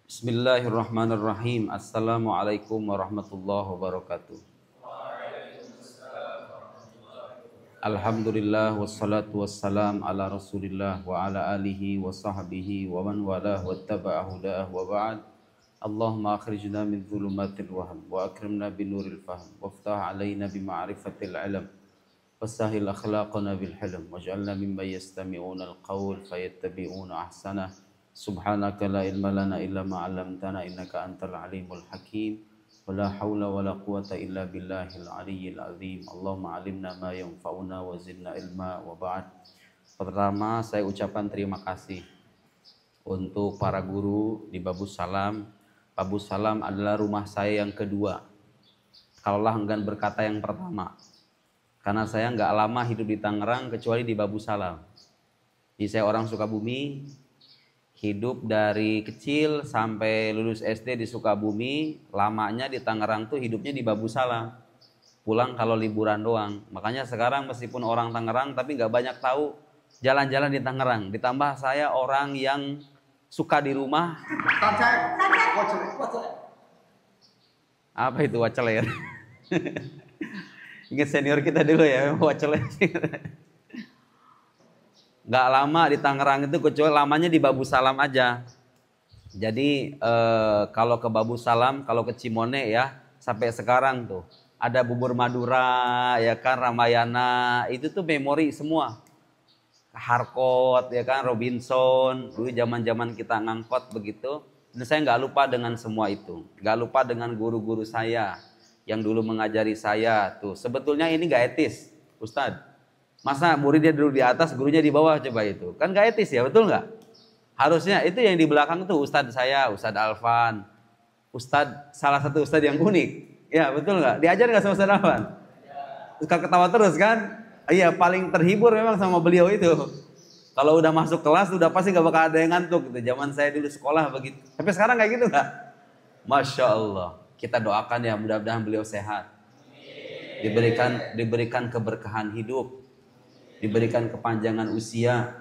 Bismillahirrahmanirrahim. Assalamualaikum warahmatullahi wabarakatuh. Alhamdulillah wassalatu wassalam ala Rasulillah wa ala alihi wa sahbihi wa man walah wattaba'a hudah wa ba'd. Allahumma akhrijna min dhulumatil wahm wa akrimna binuril fahm waftah alaina bima'rifatil ilm wasahil akhlaqana bil hilm waj'alna mimman yastami'una al-qawl fayattabi'una ahsanah. Subhanaka la ilma lana illa ma 'allamtana innaka antal alimul hakim. Wala haula wala quwata illa billahil aliyyil azim. Allahumma 'allimna ma yanfa'una wa zidna ilma wa ba'd. Pertama saya ucapkan terima kasih untuk para guru di Babus Salam. Babus Salam adalah rumah saya yang kedua. Kalaulah enggan berkata yang pertama. Karena saya nggak lama hidup di Tangerang kecuali di Babus Salam. Jadi saya orang Sukabumi. Hidup dari kecil sampai lulus SD di Sukabumi, lamanya di Tangerang tuh hidupnya di Babus Salam. Pulang kalau liburan doang. Makanya sekarang meskipun orang Tangerang tapi nggak banyak tahu jalan-jalan di Tangerang. Ditambah saya orang yang suka di rumah. Apa itu waceler? Ingat senior kita dulu ya, waceler. Gak lama di Tangerang itu kecuali lamanya di Babus Salam aja. Jadi kalau ke Babus Salam, kalau ke Cimone ya sampai sekarang tuh ada bubur Madura ya kan, Ramayana, itu tuh memori semua. Harkot ya kan, Robinson, dulu zaman-zaman kita ngangkot begitu. Dan saya nggak lupa dengan semua itu, nggak lupa dengan guru-guru saya yang dulu mengajari saya tuh. Sebetulnya ini nggak etis, Ustadz. Masa muridnya duduk di atas, gurunya di bawah, coba itu. Kan gak etis ya, betul nggak? Harusnya itu yang di belakang tuh Ustadz saya, Ustadz Alvan. Salah satu Ustadz yang unik. Ya betul nggak? Diajar nggak sama Ustadz Alvan? Suka ketawa terus kan? Iya, paling terhibur memang sama beliau itu. Kalau udah masuk kelas, udah pasti gak bakal ada yang ngantuk gitu. Zaman saya dulu sekolah begitu. Tapi sekarang kayak gitu nggak? Masya Allah. Kita doakan ya, mudah-mudahan beliau sehat. Diberikan keberkahan hidup. Diberikan kepanjangan usia.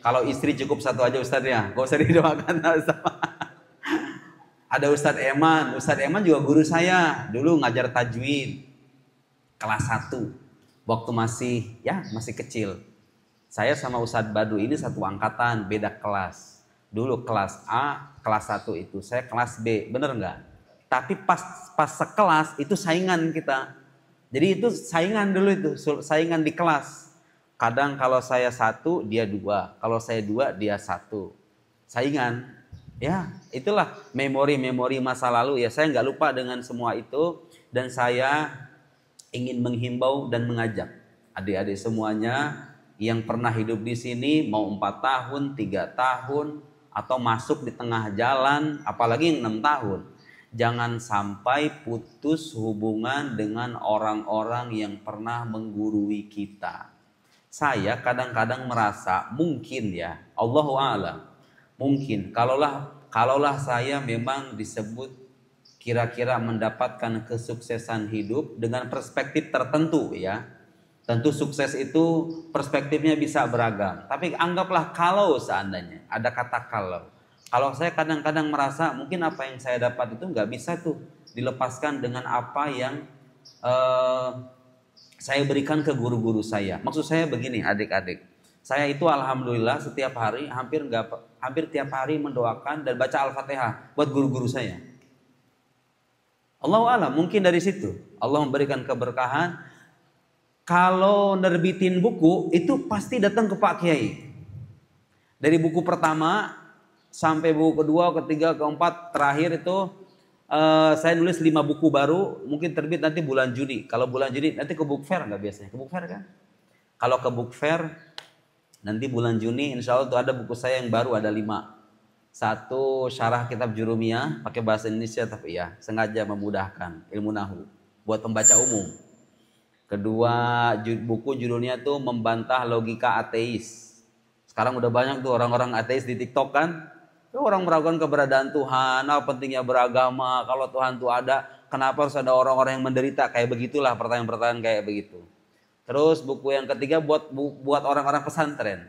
Kalau istri cukup satu aja Ustadz ya, gak usah didoakan sama. Ada Ustadz Eman. Ustadz Eman juga guru saya. Dulu ngajar tajwid kelas 1. Waktu masih kecil. Saya sama Ustadz Badu ini satu angkatan, beda kelas. Dulu kelas A, kelas 1 itu. Saya kelas B, bener nggak? Tapi pas sekelas itu saingan kita. Jadi itu saingan dulu itu, saingan di kelas. Kadang kalau saya 1, dia 2. Kalau saya 2, dia 1. Saingan. Ya, itulah memori-memori masa lalu ya. Saya nggak lupa dengan semua itu. Dan saya ingin menghimbau dan mengajak adik-adik semuanya yang pernah hidup di sini, mau 4 tahun, 3 tahun, atau masuk di tengah jalan, apalagi yang 6 tahun. Jangan sampai putus hubungan dengan orang-orang yang pernah menggurui kita. Saya kadang-kadang merasa mungkin ya, Allahu a'lam, mungkin kalaulah saya memang disebut kira-kira mendapatkan kesuksesan hidup dengan perspektif tertentu ya. Tentu sukses itu perspektifnya bisa beragam. Tapi anggaplah kalau seandainya ada kata kalau. Kalau saya kadang-kadang merasa mungkin apa yang saya dapat itu nggak bisa tuh dilepaskan dengan apa yang saya berikan ke guru-guru saya. Maksud saya begini adik-adik. Saya itu alhamdulillah setiap hari hampir tiap hari mendoakan dan baca Al-Fatihah buat guru-guru saya. Allahu a'lam, mungkin dari situ Allah memberikan keberkahan. Kalau nerbitin buku itu pasti datang ke Pak Kiai. Dari buku pertama sampai buku kedua, ketiga, keempat, terakhir itu saya nulis 5 buku baru, mungkin terbit nanti bulan Juni. Kalau bulan Juni nanti ke book fair nggak biasanya? Ke book fair kan? Kalau ke book fair nanti bulan Juni insya Allah tuh ada buku saya yang baru, ada 5. 1 syarah kitab Jurumiyah pakai bahasa Indonesia tapi ya sengaja memudahkan ilmu nahu buat pembaca umum. Kedua buku judulnya tuh membantah logika ateis. Sekarang udah banyak tuh orang-orang ateis di TikTok kan? Orang meragukan keberadaan Tuhan, apa pentingnya beragama, kalau Tuhan itu ada, kenapa harus ada orang-orang yang menderita, kayak begitulah pertanyaan-pertanyaan kayak begitu. Terus buku yang ketiga buat orang-orang pesantren.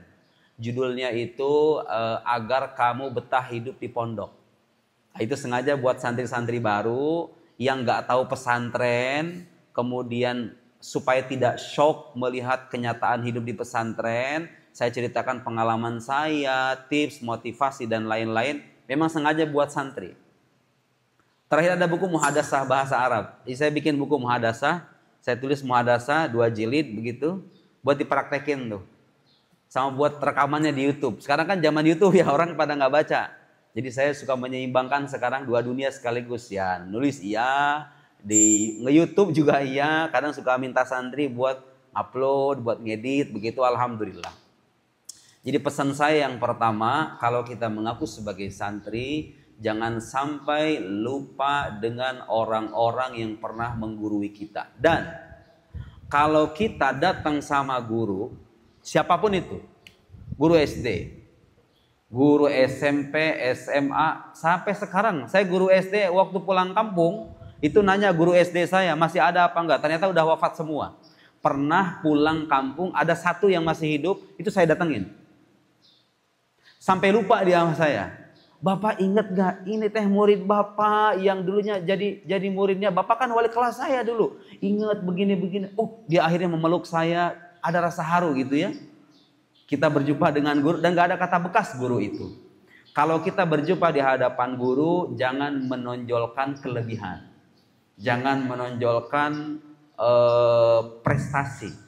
Judulnya itu agar kamu betah hidup di pondok. Nah, itu sengaja buat santri-santri baru yang nggak tahu pesantren, kemudian supaya tidak shock melihat kenyataan hidup di pesantren, saya ceritakan pengalaman saya, tips, motivasi dan lain-lain. Memang sengaja buat santri. Terakhir ada buku Muhadasah bahasa Arab. Jadi saya bikin buku Muhadasah, saya tulis Muhadasah 2 jilid begitu, buat dipraktekin tuh. Sama buat rekamannya di YouTube. Sekarang kan zaman YouTube ya, orang pada nggak baca. Jadi saya suka menyeimbangkan sekarang 2 dunia sekaligus ya. Nulis iya, di nge-YouTube juga iya. Kadang suka minta santri buat upload, buat ngedit, begitu. Alhamdulillah. Jadi pesan saya yang pertama, kalau kita mengaku sebagai santri, jangan sampai lupa dengan orang-orang yang pernah menggurui kita. Dan kalau kita datang sama guru, siapapun itu, guru SD, guru SMP, SMA, sampai sekarang saya guru SD waktu pulang kampung itu nanya guru SD saya masih ada apa enggak, ternyata udah wafat semua. Pernah pulang kampung ada satu yang masih hidup, itu saya datengin. Sampai lupa dia sama saya. Bapak ingat gak ini teh murid bapak yang dulunya jadi muridnya bapak, kan wali kelas saya dulu. Ingat begini-begini. Oh, dia akhirnya memeluk saya, ada rasa haru gitu ya. Kita berjumpa dengan guru dan gak ada kata bekas guru itu. Kalau kita berjumpa di hadapan guru, jangan menonjolkan kelebihan. Jangan menonjolkan prestasi.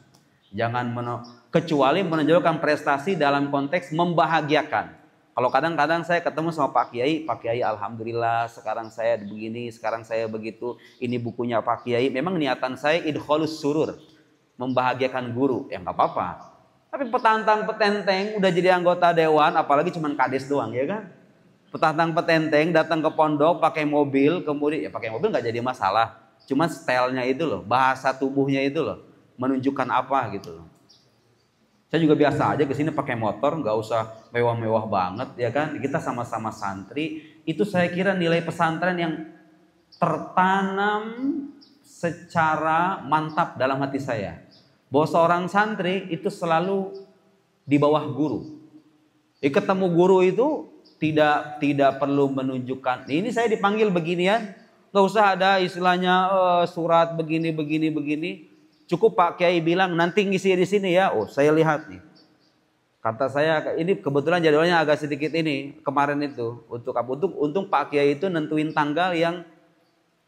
Kecuali menonjolkan prestasi dalam konteks membahagiakan. Kalau kadang-kadang saya ketemu sama Pak Kiai alhamdulillah sekarang saya begini, sekarang saya begitu, ini bukunya Pak Kiai. Memang niatan saya idkholus surur, membahagiakan guru, ya nggak apa-apa. Tapi petantang petenteng udah jadi anggota dewan, apalagi cuman kades doang ya kan. Petantang petenteng datang ke pondok pakai mobil, kemudian ya pakai mobil nggak jadi masalah. Cuma stylenya itu loh, bahasa tubuhnya itu loh, menunjukkan apa gitu loh. Saya juga biasa aja kesini pakai motor, nggak usah mewah-mewah banget ya kan. Kita sama-sama santri, itu saya kira nilai pesantren yang tertanam secara mantap dalam hati saya. Bahwa seorang santri itu selalu di bawah guru. Ketemu guru itu tidak perlu menunjukkan. Ini saya dipanggil beginian, nggak usah ada istilahnya surat begini. Cukup Pak Kiai bilang nanti ngisi di sini ya. Oh, saya lihat nih. Kata saya ini kebetulan jadwalnya agak sedikit ini kemarin itu untung Pak Kiai itu nentuin tanggal yang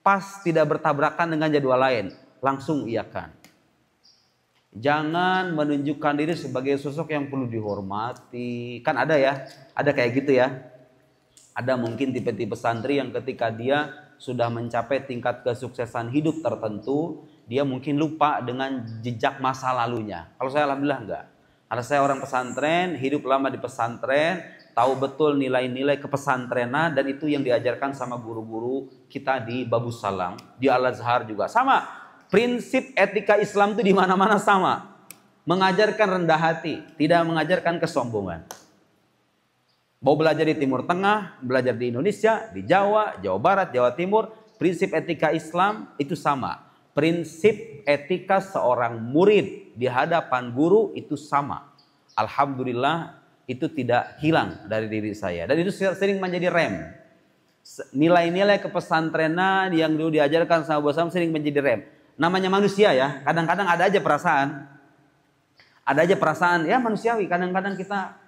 pas tidak bertabrakan dengan jadwal lain. Langsung iakan. Jangan menunjukkan diri sebagai sosok yang perlu dihormati. Kan ada ya, ada kayak gitu ya. Ada mungkin tipe-tipe santri yang ketika dia sudah mencapai tingkat kesuksesan hidup tertentu, dia mungkin lupa dengan jejak masa lalunya. Kalau saya alhamdulillah enggak. Karena saya orang pesantren, hidup lama di pesantren, tahu betul nilai-nilai kepesantrenan, dan itu yang diajarkan sama guru-guru kita di Babus Salam, di Al-Azhar juga. Sama, prinsip etika Islam itu di mana-mana sama. Mengajarkan rendah hati, tidak mengajarkan kesombongan. Mau belajar di Timur Tengah, belajar di Indonesia, di Jawa, Jawa Barat, Jawa Timur, prinsip etika Islam itu sama. Prinsip etika seorang murid di hadapan guru itu sama. Alhamdulillah itu tidak hilang dari diri saya. Dan itu sering menjadi rem. Nilai-nilai kepesantrenan yang dulu diajarkan sama Bos Sam sering menjadi rem. Namanya manusia ya, kadang-kadang ada aja perasaan. Ada aja perasaan, ya manusiawi. Kadang-kadang kita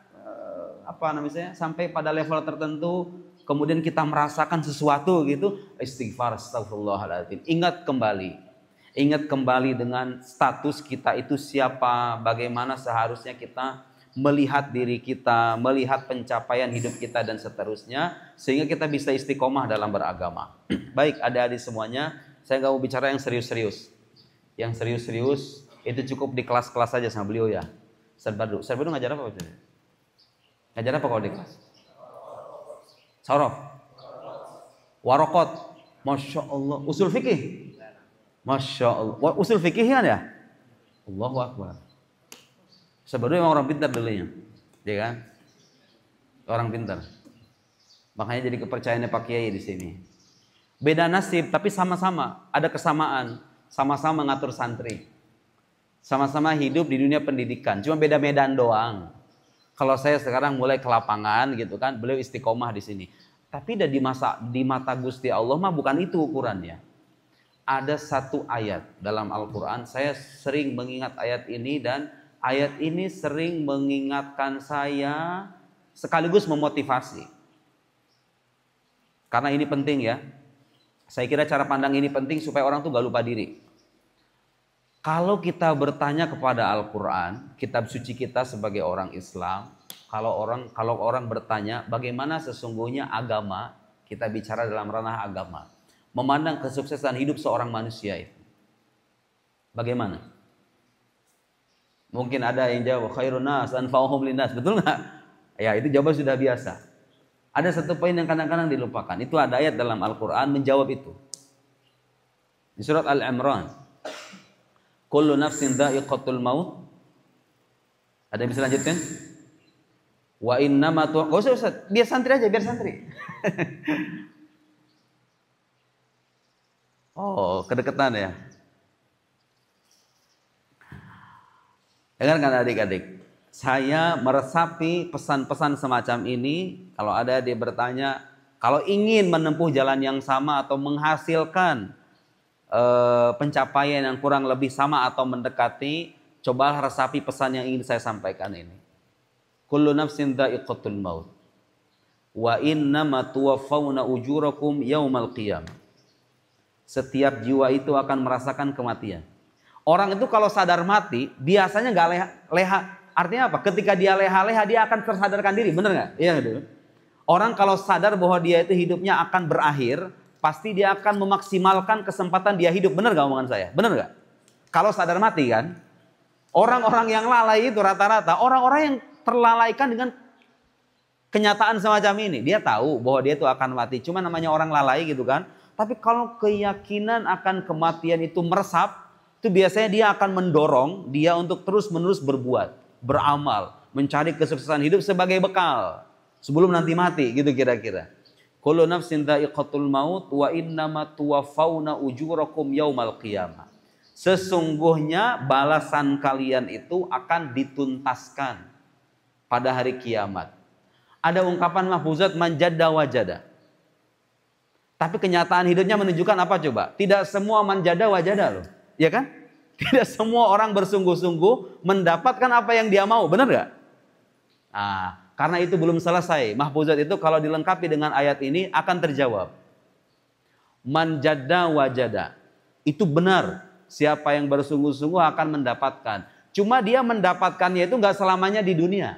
sampai pada level tertentu, kemudian kita merasakan sesuatu gitu, istighfar, astagfirullahaladzim. Ingat kembali dengan status kita itu siapa, bagaimana seharusnya kita melihat diri kita, melihat pencapaian hidup kita dan seterusnya, sehingga kita bisa istiqomah dalam beragama. Baik adik-adik semuanya, saya nggak mau bicara yang serius-serius. Yang serius-serius itu cukup di kelas-kelas saja sama beliau ya. Ustaz Badu ngajar apa? Ngajar apa kalau di kelas? Sorof, warokot, masya Allah, usul fikih. Masya Allah. Usul fikih kan ya? Allahu Akbar. Sebenarnya emang orang pintar dulunya. Ya kan? Orang pintar. Makanya jadi kepercayaannya Pak Kiai di sini. Beda nasib tapi sama-sama ada kesamaan. Sama-sama ngatur santri. Sama-sama hidup di dunia pendidikan. Cuma beda medan doang. Kalau saya sekarang mulai ke lapangan gitu kan, beliau istiqomah di sini. Tapi di mata Gusti Allah mah bukan itu ukurannya. Ada satu ayat dalam Al-Quran, saya sering mengingat ayat ini dan ayat ini sering mengingatkan saya sekaligus memotivasi. Karena ini penting ya. Saya kira cara pandang ini penting supaya orang tuh gak lupa diri. Kalau kita bertanya kepada Al-Quran, kitab suci kita sebagai orang Islam, kalau orang bertanya bagaimana sesungguhnya agama, kita bicara dalam ranah agama, memandang kesuksesan hidup seorang manusia itu. Bagaimana? Mungkin ada yang jawab khairun nas anfa'uhum linnas, betul nggak? Ya, itu jawaban sudah biasa. Ada satu poin yang kadang-kadang dilupakan. Itu ada ayat dalam Al-Quran menjawab itu. Di surat Al-Imran. Kullu nafsin dha'iqatul maut. Ada yang bisa lanjutkan? Wa innama tu... Gak usah Ustaz, biar santri aja, biar santri. Oh, kedekatan ya. Dengarkan adik-adik. Saya meresapi pesan-pesan semacam ini. Kalau ada dia bertanya, kalau ingin menempuh jalan yang sama atau menghasilkan pencapaian yang kurang lebih sama atau mendekati, cobalah resapi pesan yang ingin saya sampaikan ini. Kullu nafsin dha'iqatul maut. Wa innama tuwaffawna ujurakum yaumal qiyamah. Setiap jiwa itu akan merasakan kematian. Orang itu kalau sadar mati, biasanya nggak leha. Artinya apa? Ketika dia leha-leha, dia akan tersadarkan diri. Bener nggak? Iya gitu. Orang kalau sadar bahwa dia itu hidupnya akan berakhir, pasti dia akan memaksimalkan kesempatan dia hidup. Bener nggak omongan saya? Bener nggak? Kalau sadar mati kan, orang-orang yang lalai itu rata-rata orang-orang yang terlalaikan dengan kenyataan semacam ini. Dia tahu bahwa dia itu akan mati. Cuma namanya orang lalai gitu kan. Tapi kalau keyakinan akan kematian itu meresap, itu biasanya dia akan mendorong dia untuk terus-menerus berbuat, beramal, mencari kesuksesan hidup sebagai bekal sebelum nanti mati, gitu kira-kira. Kullu nafsin dha'iqatul maut wa innama tuwaffawna ujurakum yaumal qiyamah. Sesungguhnya balasan kalian itu akan dituntaskan pada hari kiamat. Ada ungkapan mahfuzat manjada wajada. Tapi kenyataan hidupnya menunjukkan apa coba? Tidak semua manjada wajada loh. Ya kan? Tidak semua orang bersungguh-sungguh mendapatkan apa yang dia mau. Benar gak? Nah, karena itu belum selesai. Mahfuzat itu kalau dilengkapi dengan ayat ini akan terjawab. Manjada wajada. Itu benar. Siapa yang bersungguh-sungguh akan mendapatkan. Cuma dia mendapatkannya itu gak selamanya di dunia.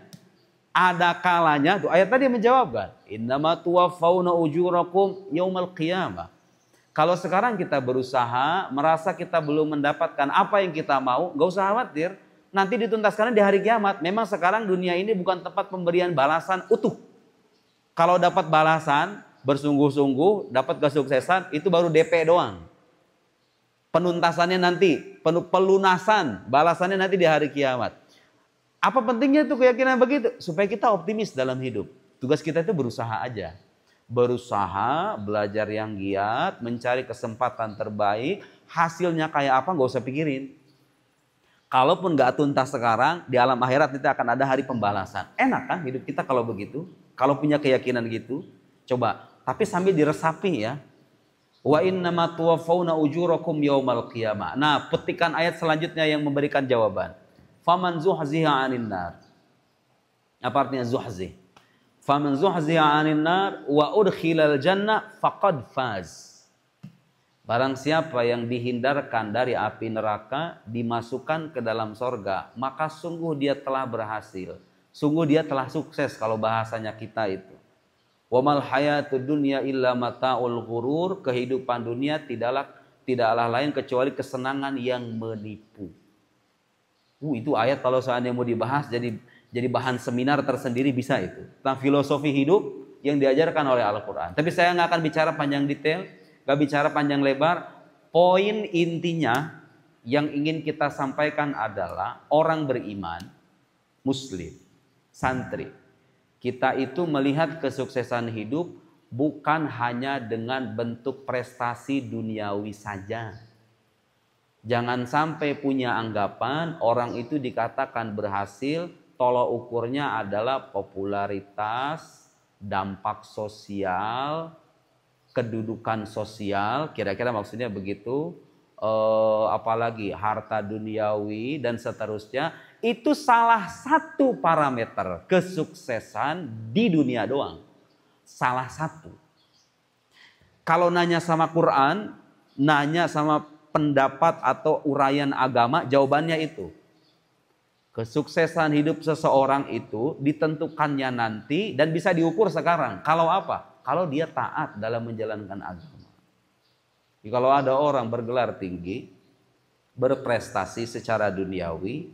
Ada kalanya, tuh ayat tadi menjawabkan. Innama tuwaffawna ujurakum yaumal qiyamah. Kalau sekarang kita berusaha, merasa kita belum mendapatkan apa yang kita mau, gak usah khawatir. Nanti dituntaskan di hari kiamat. Memang sekarang dunia ini bukan tempat pemberian balasan utuh. Kalau dapat balasan, bersungguh-sungguh, dapat kesuksesan, itu baru DP doang. Penuntasannya nanti, pelunasan, balasannya nanti di hari kiamat. Apa pentingnya itu keyakinan begitu? Supaya kita optimis dalam hidup. Tugas kita itu berusaha aja. Berusaha, belajar yang giat, mencari kesempatan terbaik. Hasilnya kayak apa gak usah pikirin. Kalaupun gak tuntas sekarang, di alam akhirat nanti akan ada hari pembalasan. Enak kan hidup kita kalau begitu? Kalau punya keyakinan gitu? Coba, tapi sambil diresapi ya. Wa innama tuwaffawna ujurakum yaumal qiyamah. Nah, petikan ayat selanjutnya yang memberikan jawaban. Faman zuhziha 'anil nar. Apa artinya zuhzih? Faman zuhziha 'anil nar wa udkhilal jannah faqad faz. Barang siapa yang dihindarkan dari api neraka, dimasukkan ke dalam sorga, maka sungguh dia telah berhasil. Sungguh dia telah sukses kalau bahasanya kita itu. Wa mal hayatud dunya illa mata'ul ghurur. Kehidupan dunia tidaklah lain kecuali kesenangan yang menipu. Itu ayat kalau seandainya mau dibahas jadi bahan seminar tersendiri bisa itu. Tentang filosofi hidup yang diajarkan oleh Al-Quran. Tapi saya nggak akan bicara panjang detail, nggak bicara panjang lebar. Poin intinya yang ingin kita sampaikan adalah orang beriman, muslim, santri. Kita itu melihat kesuksesan hidup bukan hanya dengan bentuk prestasi duniawi saja. Jangan sampai punya anggapan orang itu dikatakan berhasil, tolok ukurnya adalah popularitas, dampak sosial, kedudukan sosial, kira-kira maksudnya begitu. Apalagi harta duniawi dan seterusnya, itu salah satu parameter kesuksesan di dunia doang. Salah satu. Kalau nanya sama Quran, nanya sama pendapat atau uraian agama, jawabannya itu. Kesuksesan hidup seseorang itu ditentukannya nanti dan bisa diukur sekarang. Kalau apa? Kalau dia taat dalam menjalankan agama. Kalau ada orang bergelar tinggi, berprestasi secara duniawi,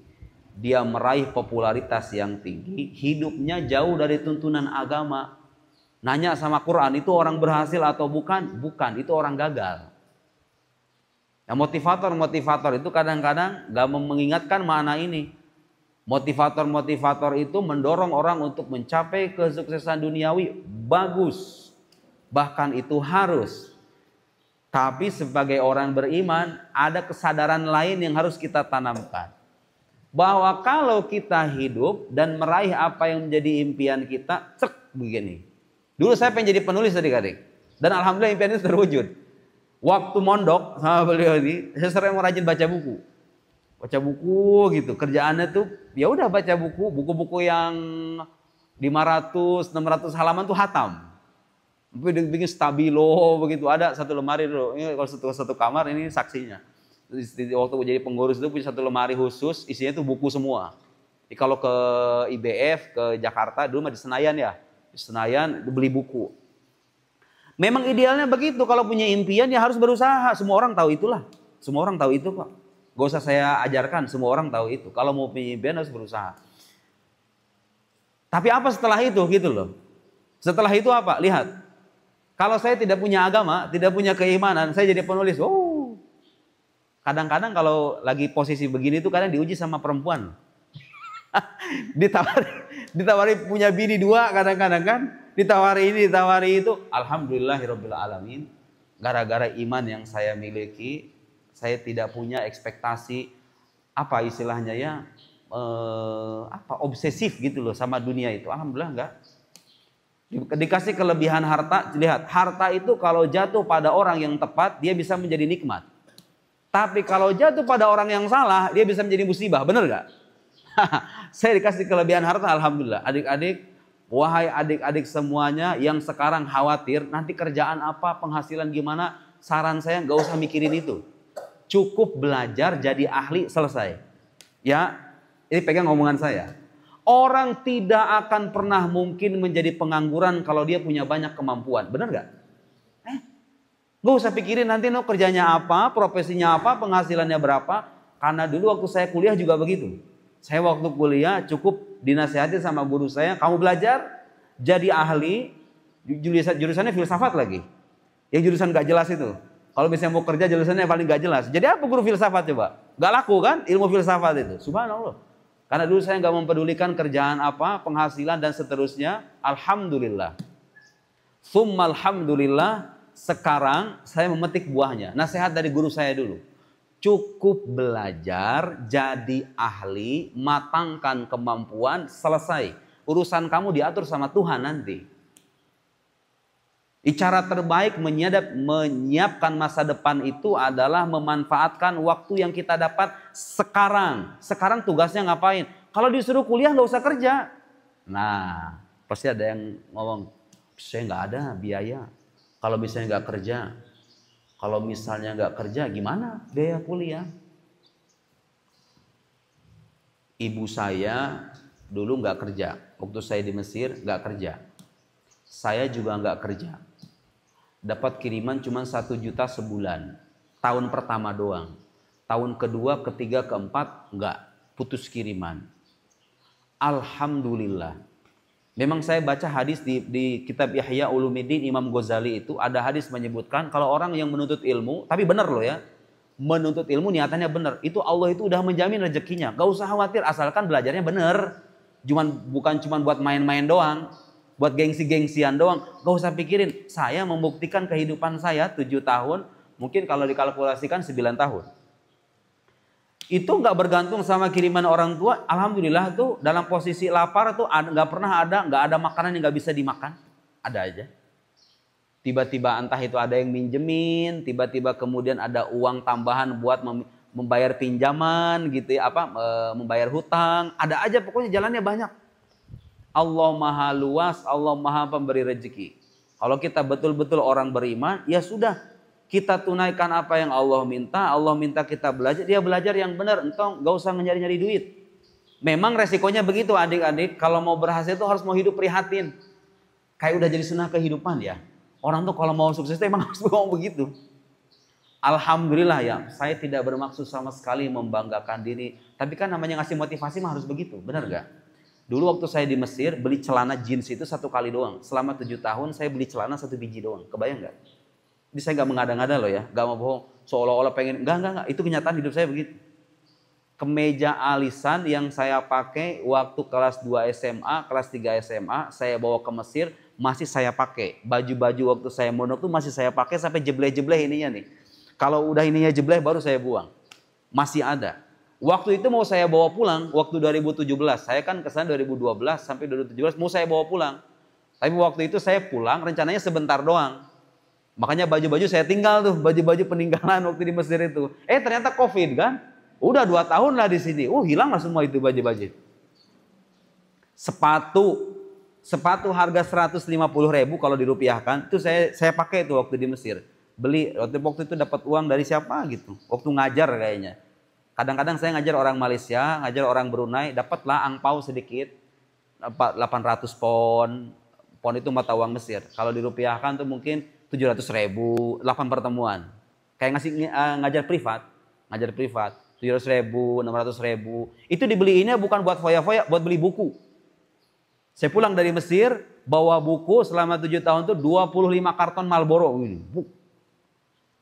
dia meraih popularitas yang tinggi, hidupnya jauh dari tuntunan agama. Nanya sama Quran, itu orang berhasil atau bukan? Bukan, itu orang gagal. Nah, motivator-motivator itu kadang-kadang gak mengingatkan makna ini. Motivator-motivator itu mendorong orang untuk mencapai kesuksesan duniawi, bagus. Bahkan itu harus. Tapi sebagai orang beriman, ada kesadaran lain yang harus kita tanamkan. Bahwa kalau kita hidup dan meraih apa yang menjadi impian kita, cek begini. Dulu saya pengen jadi penulis adik-adik. Dan alhamdulillah impian itu terwujud. Waktu mondok sama beliau ini, saya sering rajin baca buku. Baca buku gitu. Kerjaannya tuh, ya udah baca buku. Buku-buku yang 500, 600 halaman tuh hatam. Bikin stabilo begitu, ada satu lemari dulu. Ini kalau satu kamar ini saksinya. Waktu jadi pengurus itu punya satu lemari khusus, isinya tuh buku semua. Jadi kalau ke IBF ke Jakarta dulu mah di Senayan ya, di Senayan beli buku. Memang idealnya begitu, kalau punya impian ya harus berusaha. Semua orang tahu itulah, semua orang tahu itu kok. Gak usah saya ajarkan, semua orang tahu itu. Kalau mau punya impian harus berusaha. Tapi apa setelah itu gitu loh? Setelah itu apa? Lihat. Kalau saya tidak punya agama, tidak punya keimanan, saya jadi penulis. Oh, kadang-kadang kalau lagi posisi begini tuh kadang diuji sama perempuan. ditawari punya bini 2 kadang-kadang kan. Ditawari ini, ditawari itu. Alhamdulillahirabbil alamin. Gara-gara iman yang saya miliki, saya tidak punya ekspektasi apa istilahnya ya, obsesif gitu loh sama dunia itu. Alhamdulillah enggak. Dikasih kelebihan harta, lihat, harta itu kalau jatuh pada orang yang tepat, dia bisa menjadi nikmat. Tapi kalau jatuh pada orang yang salah, dia bisa menjadi musibah, benar gak? Saya dikasih kelebihan harta, alhamdulillah. Adik-adik, wahai adik-adik semuanya yang sekarang khawatir, nanti kerjaan apa, penghasilan gimana, saran saya gak usah mikirin itu. Cukup belajar jadi ahli, selesai. Ya, ini pegang omongan saya. Orang tidak akan pernah mungkin menjadi pengangguran kalau dia punya banyak kemampuan. Benar gak? Gak usah pikirin nanti kerjanya apa, profesinya apa, penghasilannya berapa. Karena dulu waktu saya kuliah juga begitu. Saya waktu kuliah cukup dinasihati sama guru saya, kamu belajar jadi ahli, jurusannya filsafat lagi. Yang jurusan gak jelas itu. Kalau misalnya mau kerja jurusannya paling gak jelas. Jadi apa guru filsafat coba? Gak laku kan ilmu filsafat itu. Subhanallah. Karena dulu saya nggak mempedulikan kerjaan apa, penghasilan dan seterusnya. Alhamdulillah. Tsumma alhamdulillah, sekarang saya memetik buahnya. Nasihat dari guru saya dulu. Cukup belajar, jadi ahli, matangkan kemampuan, selesai. Urusan kamu diatur sama Tuhan nanti. Cara terbaik menyiapkan masa depan itu adalah memanfaatkan waktu yang kita dapat sekarang. Sekarang tugasnya ngapain? Kalau disuruh kuliah nggak usah kerja. Nah, pasti ada yang ngomong, saya nggak ada biaya. Kalau misalnya nggak kerja, kalau misalnya nggak kerja, gimana biaya kuliah? Ibu saya dulu nggak kerja. Waktu saya di Mesir nggak kerja. Saya juga nggak kerja. Dapat kiriman cuma 1 juta sebulan. Tahun pertama doang. Tahun kedua, ketiga, keempat enggak. Putus kiriman. Alhamdulillah. Memang saya baca hadis di kitab Ihya Ulumuddin Imam Ghazali itu. Ada hadis menyebutkan kalau orang yang menuntut ilmu. Tapi benar loh ya. Menuntut ilmu niatannya benar. Itu Allah itu udah menjamin rezekinya. Gak usah khawatir asalkan belajarnya benar. Bukan cuma buat main-main doang. Buat gengsi-gengsian doang, gak usah pikirin. Saya membuktikan kehidupan saya 7 tahun, mungkin kalau dikalkulasikan 9 tahun. Itu gak bergantung sama kiriman orang tua. Alhamdulillah tuh dalam posisi lapar tuh gak pernah gak ada makanan yang gak bisa dimakan. Ada aja. Tiba-tiba entah itu ada yang minjemin, tiba-tiba kemudian ada uang tambahan buat membayar pinjaman gitu ya, membayar hutang. Ada aja, pokoknya jalannya banyak. Allah Maha luas, Allah Maha pemberi rezeki. Kalau kita betul-betul orang beriman, ya sudah, kita tunaikan apa yang Allah minta. Allah minta kita belajar, dia belajar yang benar. Entong gak usah nyari-nyari duit. Memang resikonya begitu adik-adik, kalau mau berhasil itu harus mau hidup prihatin. Kayak udah jadi sunnah kehidupan ya. Orang tuh kalau mau sukses emang harus ngomong begitu. Alhamdulillah ya, saya tidak bermaksud sama sekali membanggakan diri. Tapi kan namanya ngasih motivasi mah harus begitu, benar gak? Dulu waktu saya di Mesir, beli celana jeans itu 1 kali doang. Selama 7 tahun saya beli celana 1 biji doang. Kebayang gak? Jadi saya gak mengada-ngada loh ya, gak mau bohong. Seolah-olah pengen, enggak. Itu kenyataan hidup saya begitu. Kemeja alisan yang saya pakai waktu kelas 2 SMA, kelas 3 SMA, saya bawa ke Mesir, masih saya pakai. Baju-baju waktu saya mondok tuh masih saya pakai sampai jebleh-jebleh ininya nih. Kalau udah ininya jebleh baru saya buang. Masih ada. Waktu itu mau saya bawa pulang, waktu 2017. Saya kan kesana 2012 sampai 2017 mau saya bawa pulang. Tapi waktu itu saya pulang rencananya sebentar doang. Makanya baju-baju saya tinggal tuh, baju-baju peninggalan waktu di Mesir itu. Ternyata Covid kan. Udah 2 tahun lah di sini. Hilang lah semua itu baju-baju. Sepatu harga 150.000 kalau dirupiahkan, itu saya pakai itu waktu di Mesir. Beli, waktu itu dapat uang dari siapa gitu. Waktu ngajar kayaknya. Kadang-kadang saya ngajar orang Malaysia, ngajar orang Brunei, dapatlah angpau sedikit. 800 pon. Pon itu mata uang Mesir. Kalau dirupiahkan tuh mungkin 700.000, 8 pertemuan. Kayak ngajar privat. 700.000, 600.000. Itu dibeliinnya bukan buat foya-foya, buat beli buku. Saya pulang dari Mesir, bawa buku selama 7 tahun itu 25 karton Marlboro.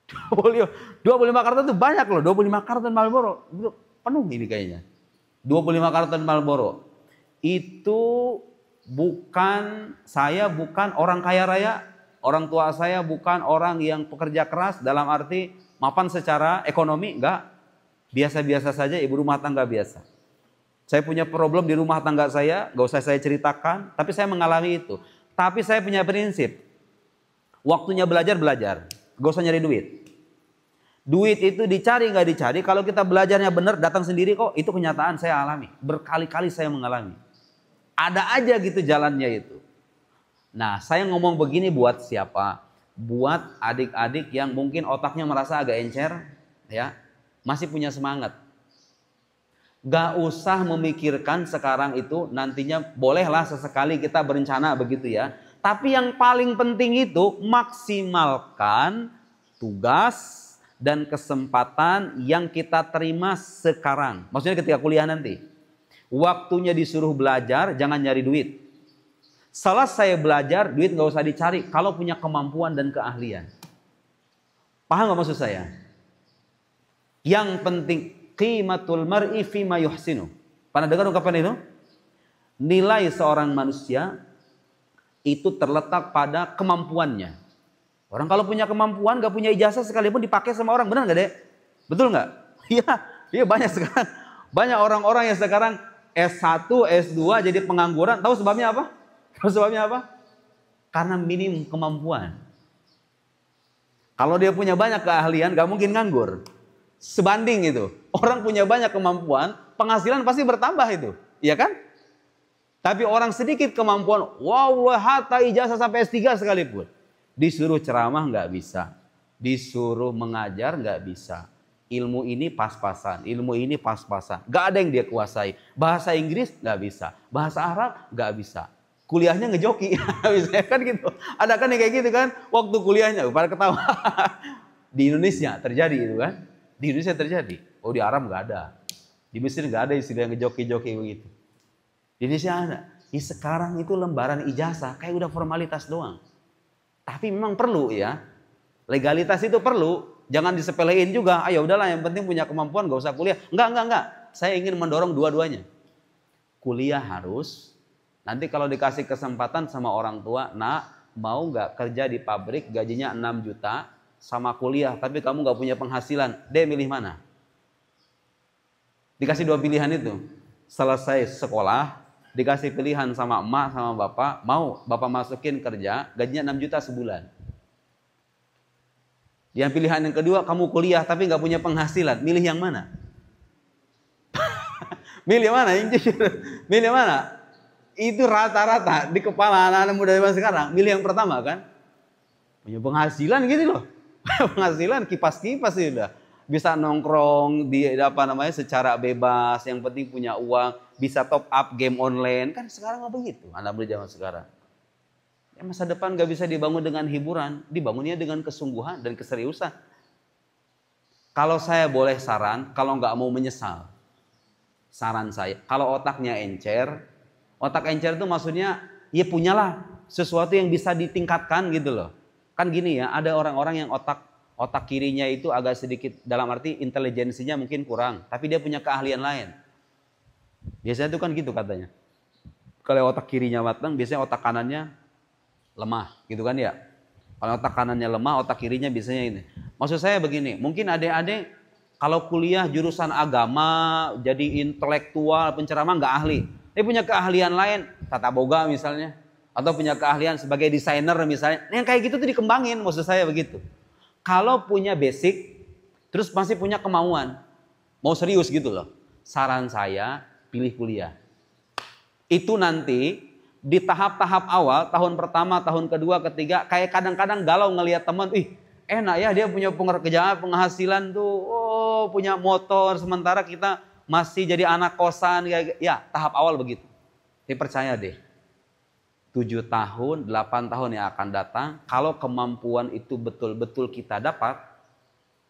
25 karton itu banyak loh, 25 karton Marlboro. Penuh ini kayaknya. 25 karton Marlboro. Itu saya bukan orang kaya raya. Orang tua saya bukan orang yang pekerja keras dalam arti mapan secara ekonomi, enggak. Biasa-biasa saja, ibu rumah tangga biasa. Saya punya problem di rumah tangga saya, gak usah saya ceritakan, tapi saya mengalami itu. Tapi saya punya prinsip, waktunya belajar, gak usah nyari duit. Duit itu dicari gak dicari, kalau kita belajarnya benar, datang sendiri kok, itu kenyataan saya alami. Berkali-kali saya mengalami. Ada aja gitu jalannya itu. Nah, saya ngomong begini buat siapa? Buat adik-adik yang mungkin otaknya merasa agak encer, ya, masih punya semangat. Gak usah memikirkan sekarang itu, nantinya bolehlah sesekali kita berencana begitu ya. Tapi yang paling penting itu maksimalkan tugas dan kesempatan yang kita terima sekarang. Maksudnya ketika kuliah nanti. Waktunya disuruh belajar, jangan nyari duit. Selesai belajar, duit gak usah dicari kalau punya kemampuan dan keahlian. Paham gak maksud saya? Yang penting qimatul mar'i fima yuhsinu. Pernah dengar ungkapan itu? Nilai seorang manusia itu terletak pada kemampuannya. Orang kalau punya kemampuan, gak punya ijazah sekalipun dipakai sama orang, benar gak dek? Betul gak? Iya banyak sekarang. Banyak orang-orang yang sekarang S1, S2 jadi pengangguran. Tahu sebabnya apa? Karena minim kemampuan. Kalau dia punya banyak keahlian, gak mungkin nganggur. Sebanding itu. Orang punya banyak kemampuan, penghasilan pasti bertambah itu. Iya kan? Tapi orang sedikit kemampuan, hatta ijazah sampai S3 sekalipun. Disuruh ceramah nggak bisa. Disuruh mengajar nggak bisa. Ilmu ini pas-pasan, ilmu ini pas-pasan. Nggak ada yang dia kuasai. Bahasa Inggris nggak bisa. Bahasa Arab nggak bisa. Kuliahnya ngejoki. Bisa kan gitu. Ada kan yang kayak gitu kan? Waktu kuliahnya, pada ketawa. Di Indonesia terjadi itu kan? Di Indonesia terjadi. Di Arab nggak ada. Di Mesir nggak ada istilah ngejoki-joki begitu. Di Indonesia ada. Sekarang itu lembaran ijazah kayak udah formalitas doang. Tapi memang perlu ya. Legalitas itu perlu. Jangan disepelein juga. Ya udahlah, yang penting punya kemampuan, nggak usah kuliah. Enggak. Saya ingin mendorong dua-duanya. Kuliah harus. Nanti kalau dikasih kesempatan sama orang tua, nak mau nggak kerja di pabrik gajinya 6 juta? Sama kuliah, tapi kamu gak punya penghasilan, dia milih mana? Dikasih 2 pilihan itu. Selesai sekolah, dikasih pilihan sama emak sama bapak, mau bapak masukin kerja, gajinya 6 juta sebulan. Yang pilihan yang kedua, kamu kuliah tapi nggak punya penghasilan, milih yang mana? Milih mana? Milih mana? Itu rata-rata di kepala anak-anak muda zaman sekarang, milih yang pertama kan? Punya penghasilan gitu loh. Penghasilan kipas-kipas sih udah. Bisa nongkrong di apa namanya secara bebas, yang penting punya uang, bisa top up game online. Kan sekarang nggak begitu anak muda zaman sekarang. Ya, masa depan nggak bisa dibangun dengan hiburan, dibangunnya dengan kesungguhan dan keseriusan. Kalau saya boleh saran, kalau nggak mau menyesal, saran saya, kalau otaknya encer, otak encer itu maksudnya ya punyalah sesuatu yang bisa ditingkatkan gitu loh. Kan gini ya, ada orang-orang yang otak kirinya itu agak sedikit, dalam arti intelijensinya mungkin kurang, tapi dia punya keahlian lain. Biasanya itu kan gitu katanya. Kalau otak kirinya matang, biasanya otak kanannya lemah, gitu kan ya. Kalau otak kanannya lemah, otak kirinya biasanya ini. Maksud saya begini, mungkin adik-adik kalau kuliah jurusan agama, jadi intelektual, penceramah nggak ahli. Dia punya keahlian lain, tata boga misalnya, atau punya keahlian sebagai desainer misalnya. Yang kayak gitu tuh dikembangin, maksud saya begitu. Kalau punya basic, terus masih punya kemauan, mau serius gitu loh. Saran saya, pilih kuliah. Itu nanti di tahap-tahap awal, tahun pertama, tahun kedua, ketiga, kayak kadang-kadang galau ngelihat teman, enak ya dia punya pekerjaan, penghasilan tuh, oh punya motor, sementara kita masih jadi anak kosan, ya tahap awal begitu. Tapi percaya deh, 7 tahun, 8 tahun yang akan datang, kalau kemampuan itu betul-betul kita dapat,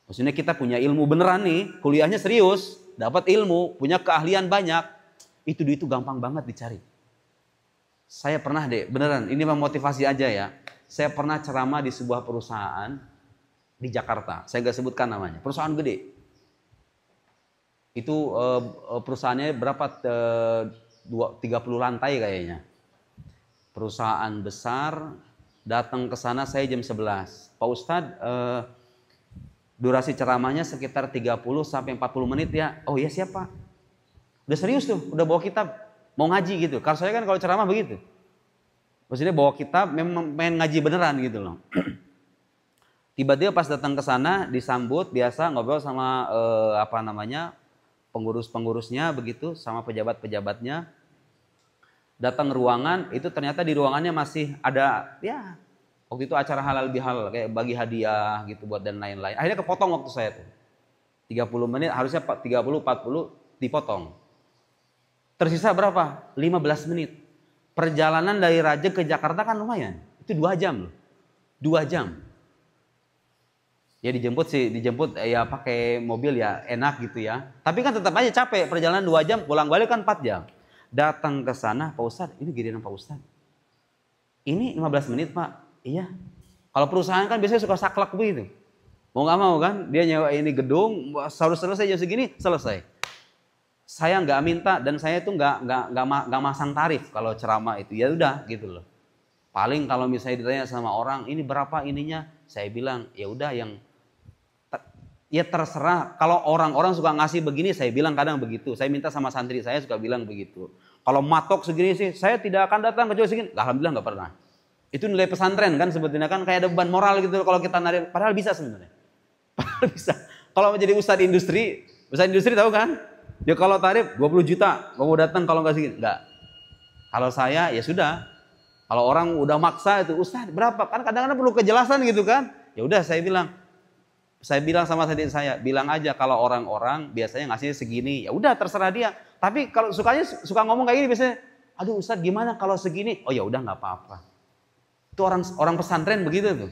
maksudnya kita punya ilmu beneran nih, kuliahnya serius, dapat ilmu, punya keahlian banyak, itu duit itu gampang banget dicari. Saya pernah deh, beneran, ini memotivasi aja ya. Saya pernah ceramah di sebuah perusahaan di Jakarta. Saya nggak sebutkan namanya, perusahaan gede. Itu perusahaannya berapa? 30 lantai kayaknya. Perusahaan besar, datang ke sana saya jam 11. Pak Ustadz, durasi ceramahnya sekitar 30 sampai 40 menit ya. Oh iya siapa? Udah serius tuh, udah bawa kitab, mau ngaji gitu. Kalau saya kan kalau ceramah begitu. Maksudnya bawa kitab, memang main ngaji beneran gitu loh. Tiba-tiba pas datang ke sana disambut biasa, ngobrol sama pengurus-pengurusnya begitu, sama pejabat-pejabatnya. Datang ruangan, itu ternyata di ruangannya masih ada, ya waktu itu acara halal bihalal, kayak bagi hadiah gitu buat dan lain-lain. Akhirnya kepotong waktu saya tuh. 30 menit, harusnya 30-40 dipotong. Tersisa berapa? 15 menit. Perjalanan dari Raja ke Jakarta kan lumayan. Itu 2 jam loh. 2 jam. Ya dijemput ya pakai mobil ya enak gitu ya. Tapi kan tetap aja capek, perjalanan 2 jam, pulang balik kan 4 jam. Datang ke sana, Pak Ustadz, ini giliran Pak Ustadz. Ini 15 menit Pak. Iya. Kalau perusahaan kan biasanya suka saklek begitu. Mau nggak mau kan, dia nyewa ini gedung, harus selesai jam segini, selesai. Saya nggak minta dan saya tuh nggak masang tarif kalau ceramah itu, ya udah gitu loh. Paling kalau misalnya ditanya sama orang, ini berapa ininya, saya bilang ya udah yang ya terserah. Kalau orang-orang suka ngasih begini, saya bilang kadang begitu. Saya minta sama santri saya suka bilang begitu. Kalau matok segini sih, saya tidak akan datang kecuali segini. Alhamdulillah nggak pernah. Itu nilai pesantren kan sebetulnya kan kayak ada beban moral gitu kalau kita narik. Padahal bisa sebenarnya. Padahal bisa. Kalau menjadi ustadz industri tahu kan? Ya kalau tarif 20 juta, mau datang kalau nggak segini. Enggak. Kalau saya ya sudah. Kalau orang udah maksa itu, Ustadz berapa? Kan kadang-kadang perlu kejelasan gitu kan. Ya udah saya bilang sama santri saya, bilang aja kalau orang-orang biasanya ngasih segini, ya udah terserah dia. Tapi kalau suka ngomong kayak gini biasanya, aduh Ustadz gimana kalau segini? Oh ya udah nggak apa-apa. Itu orang pesantren begitu tuh.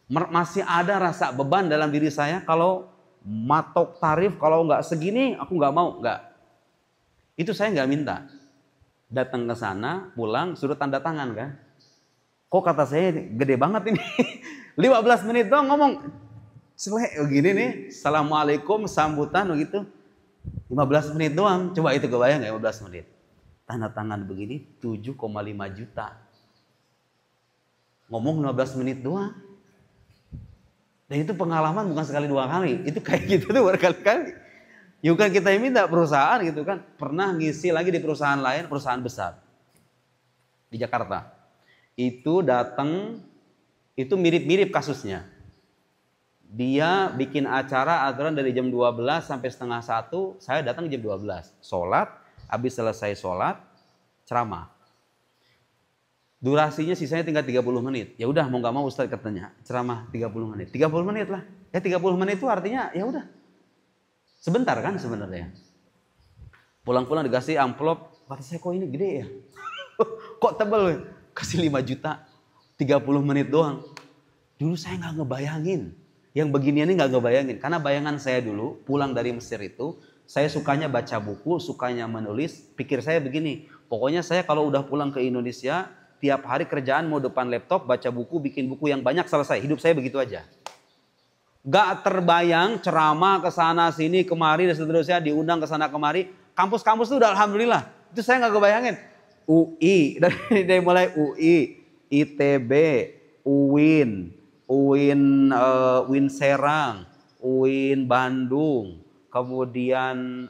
Masih ada rasa beban dalam diri saya kalau matok tarif, kalau nggak segini aku nggak mau, nggak. Itu saya nggak minta. Datang ke sana, pulang, suruh tanda tangan kan. Kok kata saya gede banget ini. 15 menit doang ngomong. Selek gini nih, Assalamualaikum, sambutan begitu. 15 menit doang, coba itu kebayang gak 15 menit. Tanda tangan begini 7,5 juta. Ngomong 15 menit doang. Dan itu pengalaman bukan sekali 2 kali. Itu kayak gitu tuh berkali-kali. Yuk kan kita yang minta perusahaan gitu kan. Pernah ngisi lagi di perusahaan lain, perusahaan besar di Jakarta. Itu datang, itu mirip-mirip kasusnya. Dia bikin acara aturan dari jam 12 sampai setengah 1, saya datang jam 12. Sholat, habis selesai sholat, ceramah. Durasinya sisanya tinggal 30 menit. Ya udah mau nggak mau Ustadz katanya, ceramah 30 menit. 30 menit lah. Ya 30 menit itu artinya ya udah. Sebentar kan sebenarnya. Pulang-pulang dikasih amplop, kata saya kok ini gede ya? Kok tebel? Kasih 5 juta, 30 menit doang. Dulu saya nggak ngebayangin. Yang beginian ini nggak ngebayangin. Karena bayangan saya dulu, pulang dari Mesir itu, saya sukanya baca buku, sukanya menulis. Pikir saya begini, pokoknya saya kalau udah pulang ke Indonesia, tiap hari kerjaan mau depan laptop, baca buku, bikin buku yang banyak, selesai. Hidup saya begitu aja. Gak terbayang ceramah ke sana sini kemari dan seterusnya, diundang ke sana kemari. Kampus-kampus itu udah alhamdulillah. Itu saya nggak kebayangin. UI dari mulai UI, ITB, UIN, UIN Serang, UIN Bandung, kemudian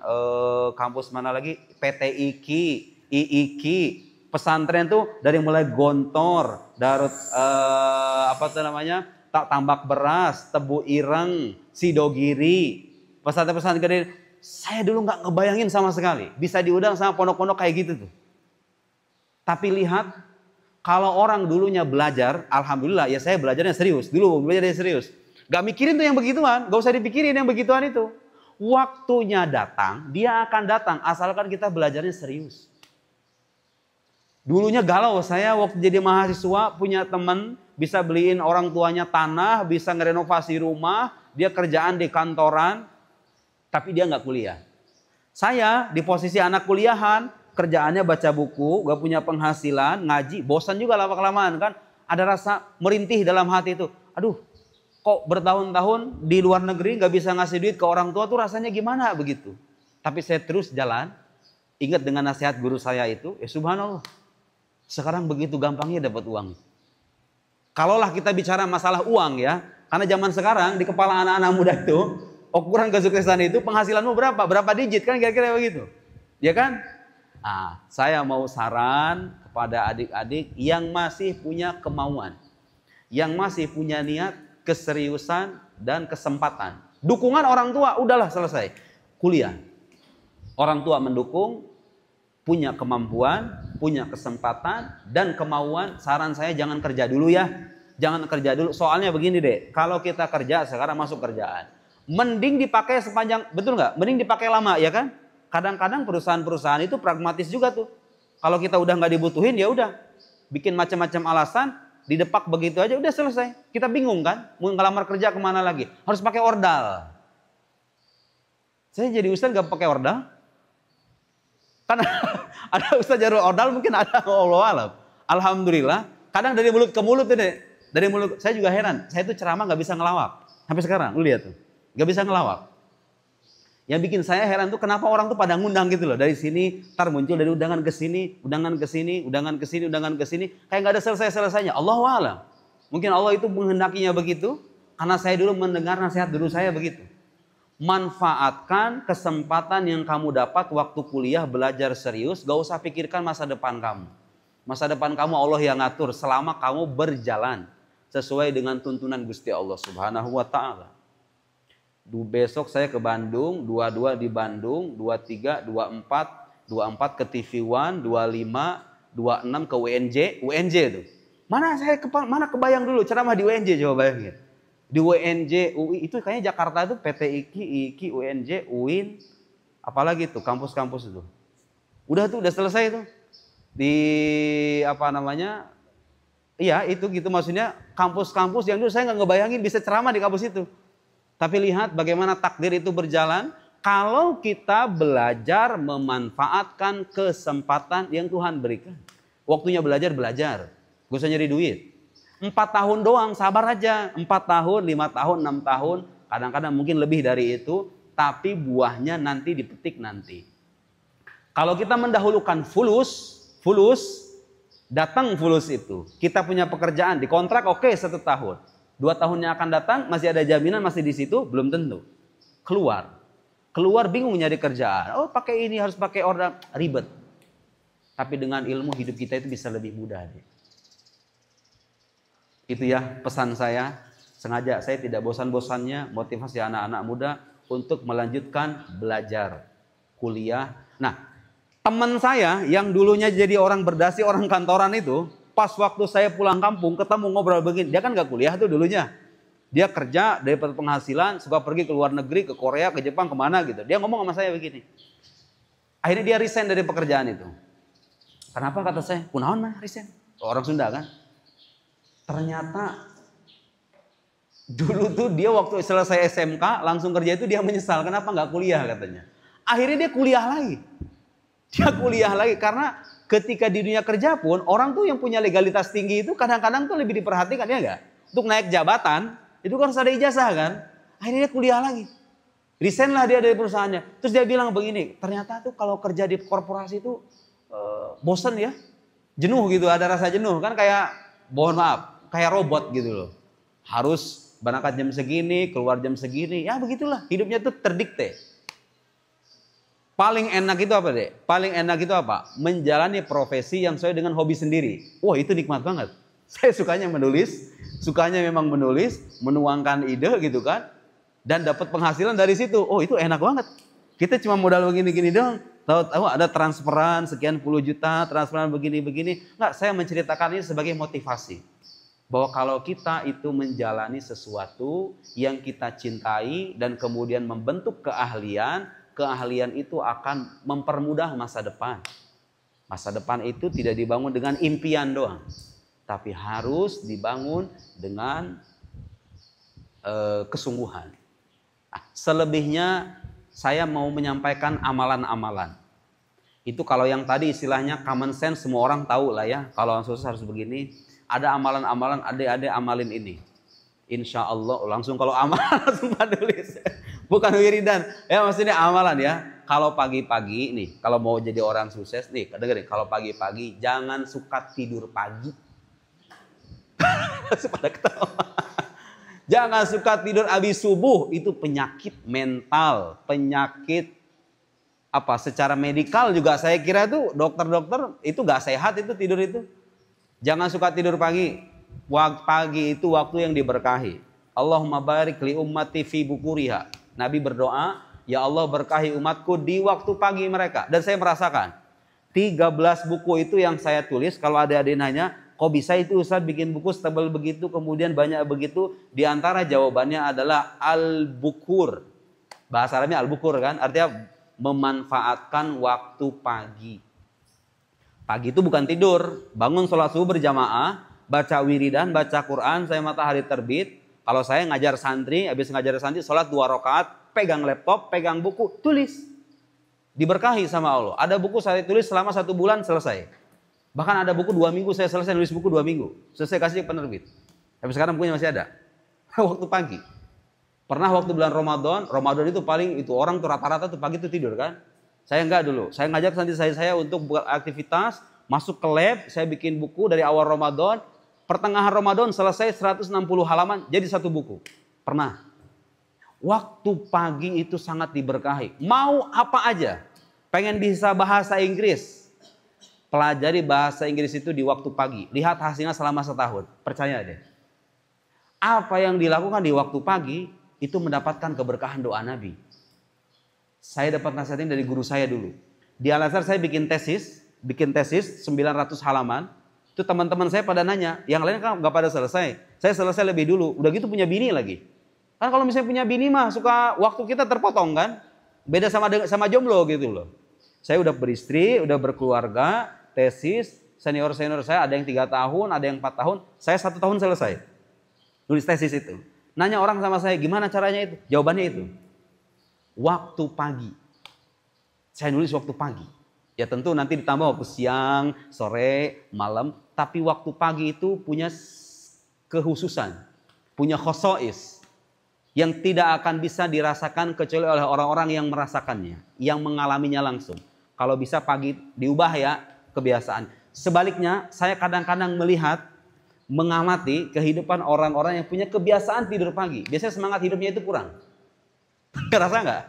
kampus mana lagi? PTIKI, IIKI. Pesantren tuh dari mulai Gontor, Darut apa tuh namanya? Tambak Beras, Tebu Ireng, Sidogiri, pesantren-pesantren gede. Saya dulu nggak ngebayangin sama sekali bisa diundang sama pondok-pondok kayak gitu tuh. Tapi lihat, kalau orang dulunya belajar, alhamdulillah ya saya belajarnya serius. Dulu belajarnya serius. Gak mikirin tuh yang begituan, gak usah dipikirin yang begituan itu. Waktunya datang, dia akan datang asalkan kita belajarnya serius. Dulunya galau, saya waktu jadi mahasiswa punya teman bisa beliin orang tuanya tanah, bisa ngerenovasi rumah, dia kerjaan di kantoran, tapi dia nggak kuliah. Saya di posisi anak kuliahan, kerjaannya baca buku, gak punya penghasilan, ngaji, bosan juga lama-kelamaan kan. Ada rasa merintih dalam hati itu. Aduh, kok bertahun-tahun di luar negeri gak bisa ngasih duit ke orang tua tuh rasanya gimana begitu. Tapi saya terus jalan, ingat dengan nasihat guru saya itu, ya subhanallah. Sekarang begitu gampangnya dapat uang. Kalaulah kita bicara masalah uang ya, karena zaman sekarang di kepala anak-anak muda itu, ukuran kesuksesan itu penghasilanmu berapa? Berapa digit kan kira-kira begitu. Ya kan? Nah, saya mau saran kepada adik-adik yang masih punya kemauan, yang masih punya niat, keseriusan, dan kesempatan. Dukungan orang tua, udahlah selesai. Kuliah. Orang tua mendukung, punya kemampuan, punya kesempatan, dan kemauan. Saran saya jangan kerja dulu ya. Jangan kerja dulu. Soalnya begini deh, kalau kita kerja sekarang masuk kerjaan. Mending dipakai sepanjang, betul nggak? Mending dipakai lama ya kan? Kadang-kadang perusahaan-perusahaan itu pragmatis juga tuh. Kalau kita udah nggak dibutuhin ya udah, bikin macam-macam alasan, didepak begitu aja udah selesai. Kita bingung kan, mau ngelamar kerja kemana lagi? Harus pakai ordal. Saya jadi ustaz nggak pakai ordal? Kan ada ustaz jarul ordal mungkin ada, Allah alam. Alhamdulillah. Kadang dari mulut ke mulut ini, dari mulut saya juga heran. Saya itu ceramah nggak bisa ngelawak sampai sekarang. Lu lihat tuh, nggak bisa ngelawak. Yang bikin saya heran tuh kenapa orang tuh pada ngundang gitu loh. Dari sini, ntar muncul dari undangan ke sini, undangan ke sini, undangan ke sini, undangan ke sini. Kayak nggak ada selesai-selesainya. Allahu a'lam. Mungkin Allah itu menghendakinya begitu. Karena saya dulu mendengar nasihat guru saya begitu. Manfaatkan kesempatan yang kamu dapat waktu kuliah belajar serius. Gak usah pikirkan masa depan kamu. Masa depan kamu Allah yang ngatur selama kamu berjalan sesuai dengan tuntunan Gusti Allah Subhanahu wa ta'ala. Besok saya ke Bandung, 22 di Bandung, 23, 24 ke TV One, 25, 26 ke UNJ tuh. Mana kebayang dulu ceramah di UNJ, coba bayangin. Di UNJ, UI itu kayaknya Jakarta itu PTIKI, IKI, UNJ, UIN, apalagi tuh kampus-kampus itu. Udah tuh, udah selesai tuh. Di apa namanya? Iya, itu gitu maksudnya kampus-kampus yang dulu saya nggak ngebayangin bisa ceramah di kampus itu. Tapi lihat bagaimana takdir itu berjalan kalau kita belajar memanfaatkan kesempatan yang Tuhan berikan. Waktunya belajar. Gak usah nyari duit. 4 tahun doang, sabar aja. 4 tahun, 5 tahun, 6 tahun. Kadang-kadang mungkin lebih dari itu. Tapi buahnya nanti dipetik nanti. Kalau kita mendahulukan fulus, datang fulus itu. Kita punya pekerjaan, dikontrak oke 1 tahun. 2 tahun yang akan datang masih ada jaminan masih di situ? Belum tentu. Keluar. Keluar bingung nyari kerjaan. Oh pakai ini, harus pakai order, ribet. Tapi dengan ilmu hidup kita itu bisa lebih mudah deh. Itu ya pesan saya. Sengaja saya tidak bosan-bosannya motivasi anak-anak muda untuk melanjutkan belajar kuliah. Nah, teman saya yang dulunya jadi orang berdasi, orang kantoran itu, pas waktu saya pulang kampung ketemu ngobrol begini, dia kan gak kuliah tuh dulunya. Dia kerja, dapat penghasilan, suka pergi ke luar negeri, ke Korea, ke Jepang, kemana gitu. Dia ngomong sama saya begini. Akhirnya dia resign dari pekerjaan itu. Kenapa kata saya? Kunaon mah resign? Orang Sunda kan. Ternyata dulu tuh dia waktu selesai SMK langsung kerja itu dia menyesal. Kenapa nggak kuliah katanya. Akhirnya dia kuliah lagi. Dia kuliah lagi karena ketika di dunia kerja pun orang tuh yang punya legalitas tinggi itu kadang-kadang tuh lebih diperhatikan ya nggak? Untuk naik jabatan itu kan harus ada ijazah kan. Akhirnya dia kuliah lagi. Resign lah dia dari perusahaannya. Terus dia bilang begini, ternyata tuh kalau kerja di korporasi itu bosen ya. Jenuh gitu, ada rasa jenuh. Kan kayak, mohon maaf, kayak robot gitu loh. Harus berangkat jam segini, keluar jam segini. Ya begitulah, hidupnya tuh terdikte. Paling enak itu apa deh? Paling enak itu apa? Menjalani profesi yang sesuai dengan hobi sendiri. Wah itu nikmat banget. Saya sukanya menulis, sukanya memang menulis, menuangkan ide gitu kan. Dan dapat penghasilan dari situ. Oh itu enak banget. Kita cuma modal begini-gini dong. Tahu ada transferan sekian puluh juta, transferan begini-begini. Enggak, saya menceritakan ini sebagai motivasi. Bahwa kalau kita itu menjalani sesuatu yang kita cintai dan kemudian membentuk keahlian, keahlian itu akan mempermudah masa depan. Masa depan itu tidak dibangun dengan impian doang. Tapi harus dibangun dengan kesungguhan. Nah, selebihnya saya mau menyampaikan amalan-amalan. Itu kalau yang tadi istilahnya common sense semua orang tahu lah ya. Kalau sukses harus begini. Ada amalan-amalan, adik-adik amalin ini. Insya Allah langsung kalau amal langsung tulis. Bukan wiridan. Ya maksudnya amalan ya. Kalau pagi-pagi nih, kalau mau jadi orang sukses nih, dengerin. Kalau pagi-pagi jangan suka tidur pagi. Pada ketawa. Jangan suka tidur habis subuh, itu penyakit mental, penyakit apa secara medikal juga saya kira itu dokter-dokter itu gak sehat itu tidur itu. Jangan suka tidur pagi. Pagi itu waktu yang diberkahi. Allahumma barik li ummati fi bukuriha. Nabi berdoa, ya Allah berkahi umatku di waktu pagi mereka. Dan saya merasakan 13 buku itu yang saya tulis, kalau adik-adik nanya, kok bisa itu Ustaz bikin buku setebal begitu, kemudian banyak begitu? Di antara jawabannya adalah al-bukur. Bahasa Arabnya al-bukur kan, artinya memanfaatkan waktu pagi. Pagi itu bukan tidur, bangun sholat subuh berjamaah, baca wiridan, baca Quran, saya matahari terbit. Kalau saya ngajar santri, habis ngajar santri, sholat 2 rakaat, pegang laptop, pegang buku, tulis. Diberkahi sama Allah. Ada buku saya tulis selama 1 bulan selesai. Bahkan ada buku 2 minggu saya selesai nulis buku 2 minggu. Selesai kasih penerbit. Tapi sekarang bukunya masih ada. Waktu pagi. Pernah waktu bulan Ramadan itu paling itu orang tuh rata-rata tuh pagi tuh tidur kan. Saya enggak dulu. Saya ngajak nanti saya untuk buat aktivitas, masuk ke lab, saya bikin buku dari awal Ramadan, pertengahan Ramadan selesai 160 halaman jadi 1 buku. Pernah. Waktu pagi itu sangat diberkahi. Mau apa aja. Pengen bisa bahasa Inggris. Pelajari bahasa Inggris itu di waktu pagi. Lihat hasilnya selama 1 tahun. Percaya deh. Apa yang dilakukan di waktu pagi itu mendapatkan keberkahan doa Nabi. Saya dapat nasihat ini dari guru saya dulu. Di Al-Azhar saya bikin tesis 900 halaman. Itu teman-teman saya pada nanya, yang lain kan nggak pada selesai. Saya selesai lebih dulu. Udah gitu punya bini lagi. Kan kalau misalnya punya bini mah suka waktu kita terpotong kan. Beda sama jomblo gitu loh. Saya udah beristri, udah berkeluarga, tesis, senior-senior saya ada yang 3 tahun, ada yang 4 tahun. Saya 1 tahun selesai. Nulis tesis itu. Nanya orang sama saya, gimana caranya itu? Jawabannya itu. Waktu pagi. Saya nulis waktu pagi. Ya tentu nanti ditambah waktu siang, sore, malam. Tapi waktu pagi itu punya kehususan. Punya khosois. Yang tidak akan bisa dirasakan kecuali oleh orang-orang yang merasakannya. Yang mengalaminya langsung. Kalau bisa pagi diubah ya kebiasaan. Sebaliknya saya kadang-kadang melihat, mengamati kehidupan orang-orang yang punya kebiasaan tidur pagi. Biasanya semangat hidupnya itu kurang. Ngerasa nggak?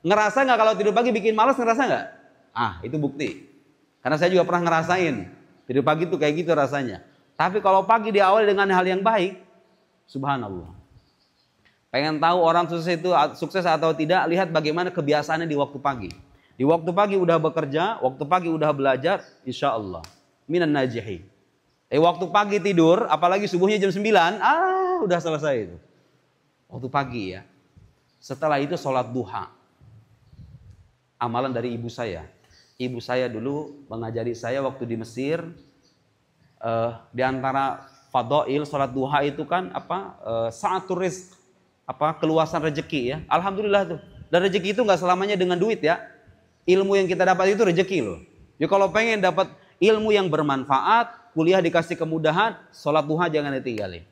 Ngerasa nggak kalau tidur pagi bikin malas, ngerasa nggak? Ah, itu bukti. Karena saya juga pernah ngerasain. Tidur pagi tuh kayak gitu rasanya. Tapi kalau pagi diawali dengan hal yang baik, subhanallah. Pengen tahu orang sukses itu sukses atau tidak, lihat bagaimana kebiasaannya di waktu pagi. Di waktu pagi udah bekerja, waktu pagi udah belajar, insya Allah minan najihin. Waktu pagi tidur, apalagi subuhnya jam 9, udah selesai itu. Waktu pagi ya. Setelah itu sholat duha. Amalan dari ibu saya. Ibu saya dulu mengajari saya waktu di Mesir, di antara fadail sholat duha itu kan sa'atur rizq, keluasan rezeki ya. Alhamdulillah tuh. Dan rezeki itu nggak selamanya dengan duit ya. Ilmu yang kita dapat itu rezeki loh. Ya kalau pengen dapat ilmu yang bermanfaat, kuliah dikasih kemudahan, sholat duha jangan ditinggalin.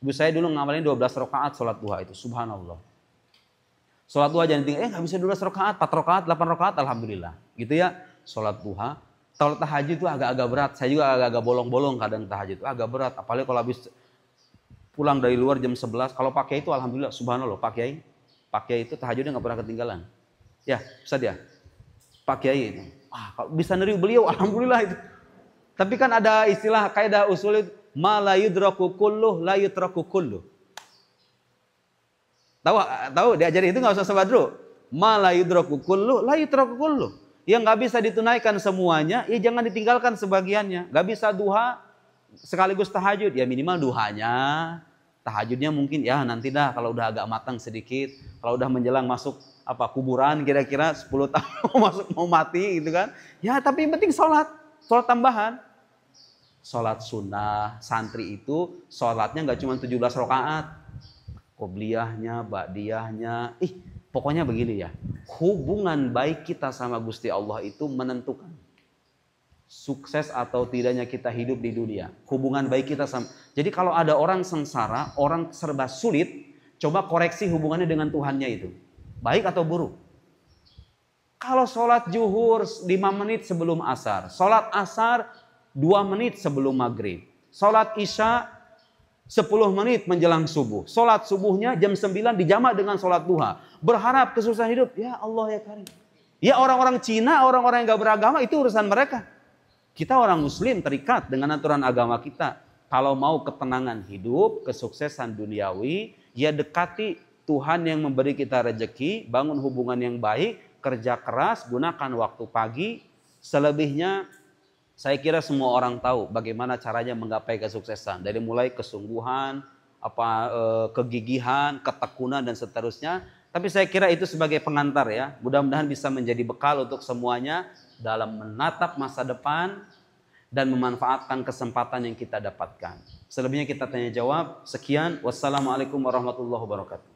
Ibu saya dulu ngamalin 12 rakaat sholat duha itu, subhanallah. Sholat duha jangan tinggal, nggak bisa 12 rakaat, 4 rakaat, 8 rakaat, alhamdulillah. Gitu ya, sholat duha. Kalau tahajud itu agak-agak berat, saya juga agak-agak bolong-bolong kadang tahajud itu agak berat. Apalagi kalau habis pulang dari luar jam 11, kalau pakai itu alhamdulillah, subhanallah, pakai itu tahajudnya nggak pernah ketinggalan. Ya, Ustaz ya, pakai itu. Kalau bisa niru beliau, alhamdulillah itu. Tapi kan ada istilah kaidah usul itu, ma la yudraku kulluh, la yutraku kulluh. Tahu diajarin itu nggak usah sabadru. Ma la yudraku kulluh, la yutraku kulluh. Yang nggak bisa ditunaikan semuanya, ya jangan ditinggalkan sebagiannya. Nggak bisa duha sekaligus tahajud, ya minimal duhanya. Tahajudnya mungkin ya nanti dah kalau udah agak matang sedikit, kalau udah menjelang masuk kuburan kira-kira 10 tahun mau mati gitu kan. Ya tapi yang penting sholat tambahan. Sholat sunnah, santri itu sholatnya nggak cuma 17 rakaat. Qobliyahnya, ba'diyahnya, pokoknya begini ya. Hubungan baik kita sama Gusti Allah itu menentukan sukses atau tidaknya kita hidup di dunia. Hubungan baik kita sama. Jadi kalau ada orang sengsara, orang serba sulit, coba koreksi hubungannya dengan Tuhannya itu. Baik atau buruk? Kalau sholat zuhur 5 menit sebelum asar, sholat asar 2 menit sebelum maghrib, sholat isya 10 menit menjelang subuh. Sholat subuhnya jam 9 dijamak dengan sholat duha. Berharap kesusahan hidup. Ya Allah ya Karim. Ya orang-orang Cina, orang-orang yang gak beragama itu urusan mereka. Kita orang muslim terikat dengan aturan agama kita. Kalau mau ketenangan hidup, kesuksesan duniawi, ya dekati Tuhan yang memberi kita rezeki, bangun hubungan yang baik, kerja keras, gunakan waktu pagi. Selebihnya saya kira semua orang tahu bagaimana caranya menggapai kesuksesan. Dari mulai kesungguhan, kegigihan, ketekunan dan seterusnya. Tapi saya kira itu sebagai pengantar ya. Mudah-mudahan bisa menjadi bekal untuk semuanya dalam menatap masa depan dan memanfaatkan kesempatan yang kita dapatkan. Selebihnya kita tanya jawab. Sekian. Wassalamualaikum warahmatullahi wabarakatuh.